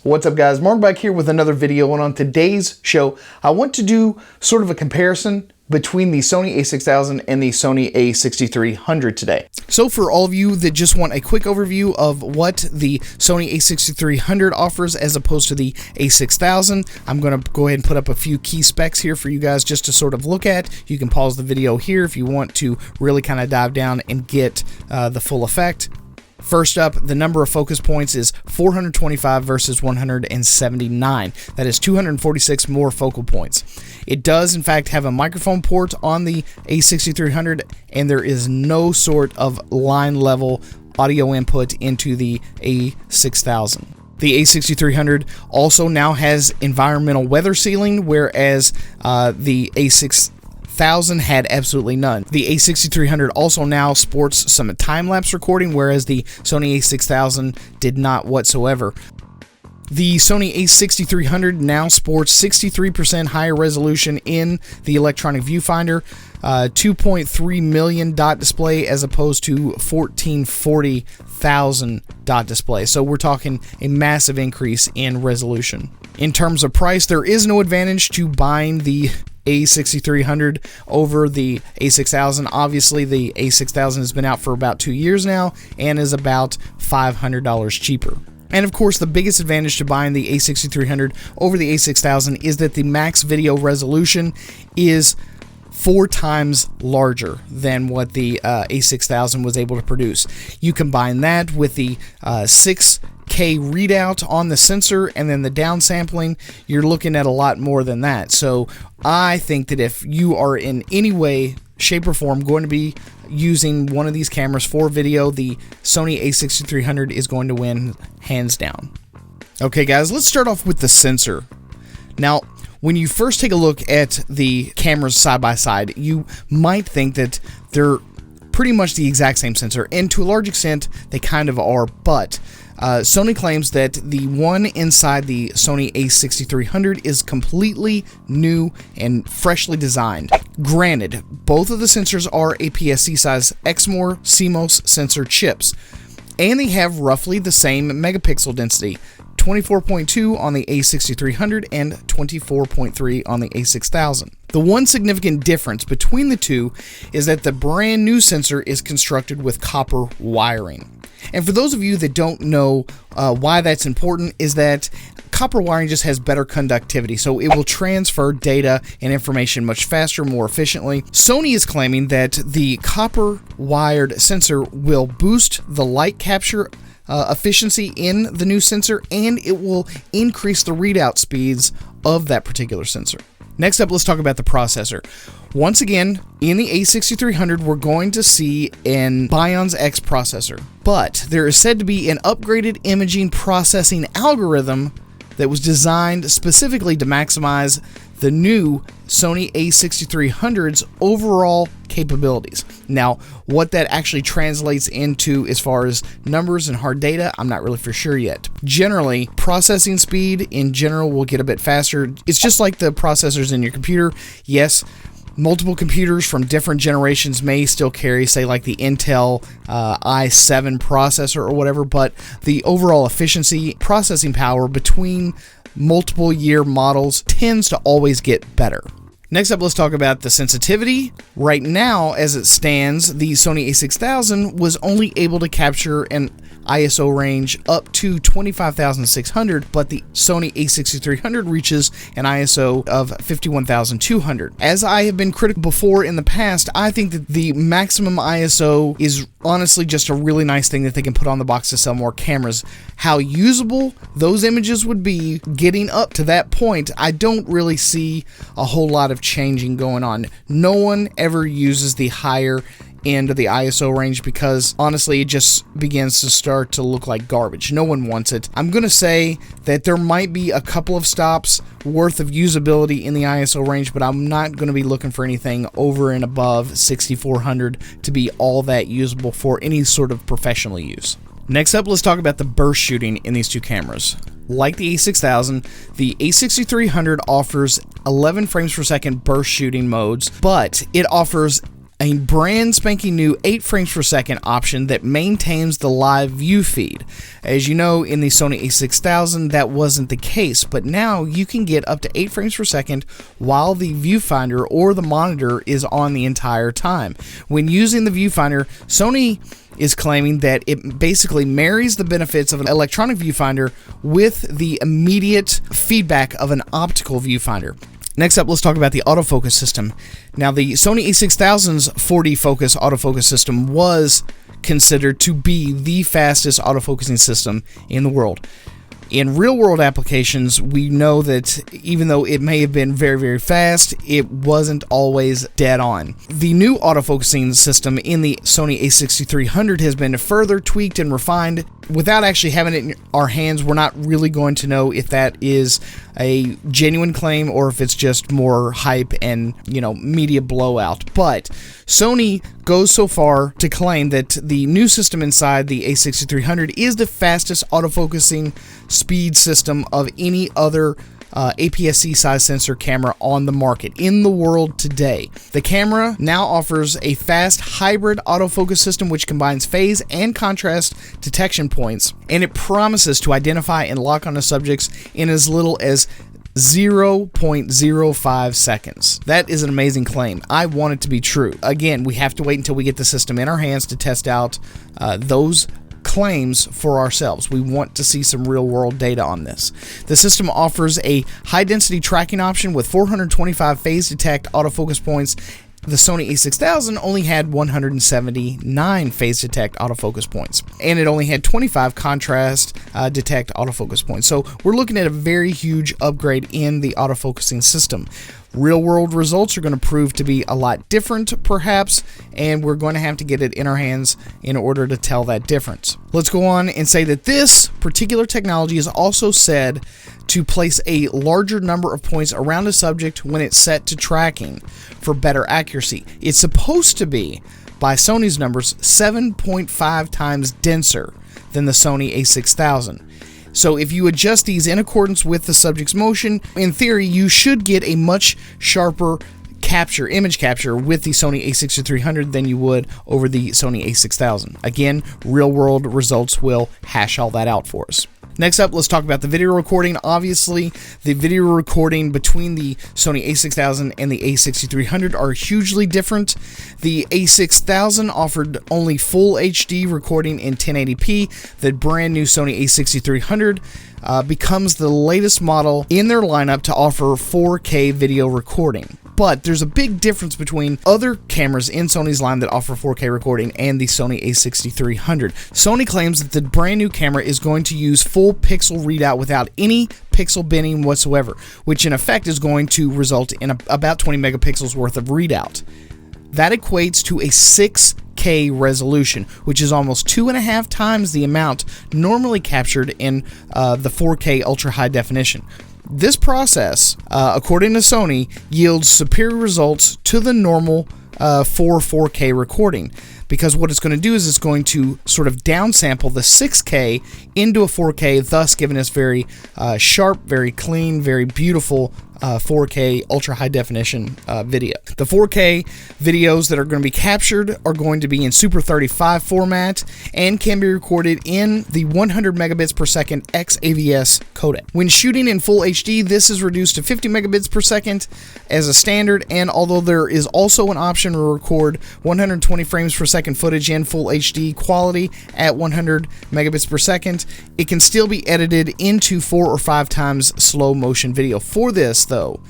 What's up guys, Mark back here with another video, and on today's show I want to do sort of a comparison between the Sony A6000 and the Sony A6300 today. So for all of you that just want a quick overview of what the Sony A6300 offers as opposed to the A6000, I'm going to go ahead and put up a few key specs here for you guys just to sort of look at. You can pause the video here if you want to really kind of dive down and get the full effect. First up, the number of focus points is 425 versus 179. That is 246 more focal points. It does, in fact, have a microphone port on the A6300, and there is no sort of line level audio input into the A6000. The A6300 also now has environmental weather sealing, whereas the A6000 had absolutely none. The A6300 also now sports some time-lapse recording, whereas the Sony A6000 did not whatsoever. The Sony A6300 now sports 63% higher resolution in the electronic viewfinder, 2.3 million dot display as opposed to 1440,000 dot display. So we're talking a massive increase in resolution. In terms of price, there is no advantage to buying the A6300 over the A6000. Obviously, the A6000 has been out for about 2 years now and is about $500 cheaper. And of course, the biggest advantage to buying the A6300 over the A6000 is that the max video resolution is 4 times larger than what the A6000 was able to produce. You combine that with the 6K readout on the sensor and then the downsampling, you're looking at a lot more than that. So I think that if you are in any way, shape, or form going to be using one of these cameras for video, the Sony A6300 is going to win hands down. Okay guys, let's start off with the sensor. Now, when you first take a look at the cameras side by side, you might think that they're pretty much the exact same sensor, and to a large extent they kind of are, but Sony claims that the one inside the Sony A6300 is completely new and freshly designed. Granted, both of the sensors are APS-C size Exmor CMOS sensor chips, and they have roughly the same megapixel density, 24.2 on the A6300 and 24.3 on the A6000. The one significant difference between the two is that the brand new sensor is constructed with copper wiring. And for those of you that don't know why that's important, is that copper wiring just has better conductivity, so it will transfer data and information much faster, more efficiently. Sony is claiming that the copper wired sensor will boost the light capture efficiency in the new sensor, and it will increase the readout speeds of that particular sensor. Next up, let's talk about the processor. Once again, in the A6300, we're going to see an Bionic X processor, but there is said to be an upgraded imaging processing algorithm that was designed specifically to maximize the new Sony A6300's overall capabilities. Now, what that actually translates into as far as numbers and hard data, I'm not really for sure yet. Generally, processing speed in general will get a bit faster. It's just like the processors in your computer. Yes, multiple computers from different generations may still carry, say, like the Intel i7 processor or whatever, but the overall efficiency, processing power between multiple year models tends to always get better. Next up, let's talk about the sensitivity. Right now, as it stands, the Sony A6000 was only able to capture an ISO range up to 25,600, but the Sony A6300 reaches an ISO of 51,200. As I have been critical before in the past, I think that the maximum ISO is honestly just a really nice thing that they can put on the box to sell more cameras. How usable those images would be getting up to that point, I don't really see a whole lot of changing going on. No one ever uses the higher end of the ISO range because honestly it just begins to start to look like garbage. No one wants it. I'm gonna say that there might be a couple of stops worth of usability in the ISO range, but I'm not gonna be looking for anything over and above 6400 to be all that usable for any sort of professional use. Next up, let's talk about the burst shooting in these two cameras. Like the A6000, the A6300 offers 11 frames per second burst shooting modes, but it offers a brand spanking new 8 frames per second option that maintains the live view feed. As you know, in the Sony A6000 that wasn't the case, but now you can get up to 8 frames per second while the viewfinder or the monitor is on the entire time. When using the viewfinder, Sony is claiming that it basically marries the benefits of an electronic viewfinder with the immediate feedback of an optical viewfinder. Next up, let's talk about the autofocus system. Now, the Sony A6000's 4D focus autofocus system was considered to be the fastest autofocusing system in the world. In real-world applications, we know that even though it may have been very, very fast, it wasn't always dead on. The new autofocusing system in the Sony A6300 has been further tweaked and refined. Without actually having it in our hands, we're not really going to know if that is a genuine claim or if it's just more hype and, media blowout. But Sony goes so far to claim that the new system inside the A6300 is the fastest autofocusing speed system of any other APS-C size sensor camera on the market in the world today. The camera now offers a fast hybrid autofocus system which combines phase and contrast detection points, and it promises to identify and lock onto subjects in as little as 0.05 seconds. That is an amazing claim. I want it to be true. Again, we have to wait until we get the system in our hands to test out those claims for ourselves. We want to see some real-world data on this. The system offers a high-density tracking option with 425 phase detect autofocus points. The Sony A6000 only had 179 phase detect autofocus points, and it only had 25 contrast detect autofocus points. So we're looking at a very huge upgrade in the autofocusing system. Real-world results are going to prove to be a lot different, perhaps, and we're going to have to get it in our hands in order to tell that difference. Let's go on and say that this particular technology is also said to place a larger number of points around a subject when it's set to tracking for better accuracy. It's supposed to be, by Sony's numbers, 7.5 times denser than the Sony A6000. So if you adjust these in accordance with the subject's motion, in theory, you should get a much sharper image capture with the Sony A6300 than you would over the Sony A6000. Again, real-world results will hash all that out for us. Next up, let's talk about the video recording. Obviously, the video recording between the Sony A6000 and the A6300 are hugely different. The A6000 offered only full HD recording in 1080p. The brand new Sony A6300 becomes the latest model in their lineup to offer 4K video recording. But there's a big difference between other cameras in Sony's line that offer 4K recording and the Sony A6300. Sony claims that the brand new camera is going to use full pixel readout without any pixel binning whatsoever, which in effect is going to result in about 20 megapixels worth of readout. That equates to a 6K resolution, which is almost 2.5 times the amount normally captured in the 4K ultra high definition. This process, according to Sony, yields superior results to the normal 4K recording, because what it's going to do is it's going to sort of downsample the 6K into a 4K, thus giving us very sharp, very clean, very beautiful 4K ultra high definition video. The 4K videos that are going to be captured are going to be in Super 35 format and can be recorded in the 100 megabits per second XAVS codec. When shooting in full HD, this is reduced to 50 megabits per second as a standard, and although there is also an option to record 120 frames per second footage in full HD quality at 100 megabits per second, it can still be edited into 4 or 5 times slow motion video. For this, though,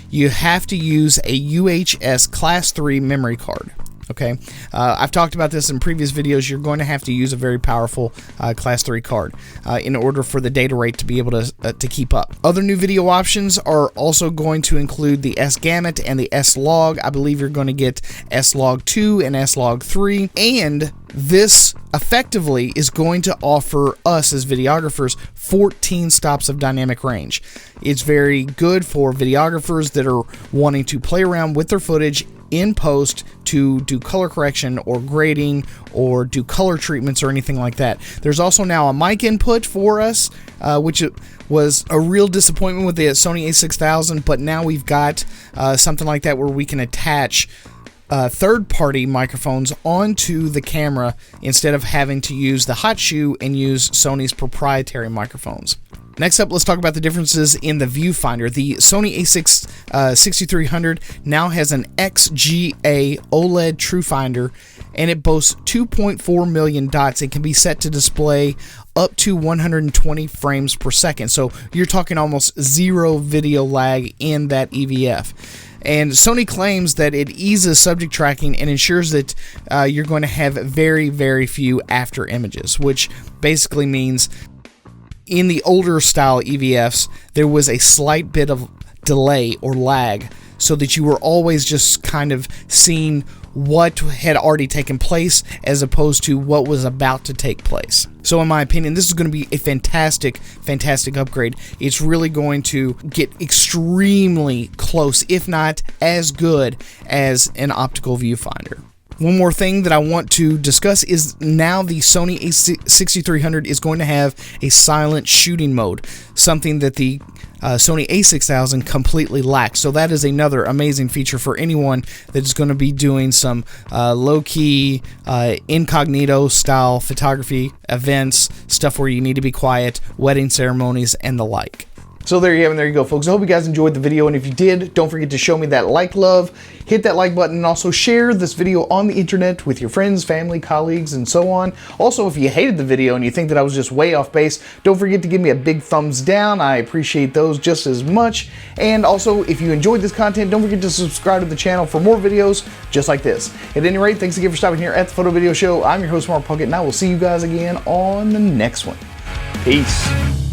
you have to use a UHS Class 3 memory card. Okay, I've talked about this in previous videos. You're going to have to use a very powerful Class 3 card in order for the data rate to be able to keep up. Other new video options are also going to include the S-Gamut and the S-Log. I believe you're going to get S-Log 2 and S-Log 3, and this effectively is going to offer us as videographers 14 stops of dynamic range. It's very good for videographers that are wanting to play around with their footage in post to do color correction or grading or do color treatments or anything like that. There's also now a mic input for us, which was a real disappointment with the Sony A6000, but now we've got something like that where we can attach third-party microphones onto the camera instead of having to use the hot shoe and use Sony's proprietary microphones. Next up, let's talk about the differences in the viewfinder. The Sony A6300 now has an XGA OLED TrueFinder, and it boasts 2.4 million dots. It can be set to display up to 120 frames per second. So you're talking almost zero video lag in that EVF. And Sony claims that it eases subject tracking and ensures that you're going to have very, very few after images, which basically means in the older style EVFs, there was a slight bit of delay or lag so that you were always just kind of seeing what had already taken place as opposed to what was about to take place. So in my opinion, this is going to be a fantastic upgrade. It's really going to get extremely close, if not as good as an optical viewfinder. One more thing that I want to discuss is now the Sony A6300 is going to have a silent shooting mode, something that the Sony A6000 completely lacks. So that is another amazing feature for anyone that is going to be doing some low-key, incognito style photography, events, stuff where you need to be quiet, wedding ceremonies, and the like. So there you have it, there you go, folks. I hope you guys enjoyed the video, and if you did, don't forget to show me that like love, hit that like button, and also share this video on the internet with your friends, family, colleagues, and so on. Also, if you hated the video and you think that I was just way off base, don't forget to give me a big thumbs down. I appreciate those just as much. And also, if you enjoyed this content, don't forget to subscribe to the channel for more videos just like this. At any rate, thanks again for stopping here at the Photo Video Show. I'm your host, Mark Puckett, and I will see you guys again on the next one. Peace.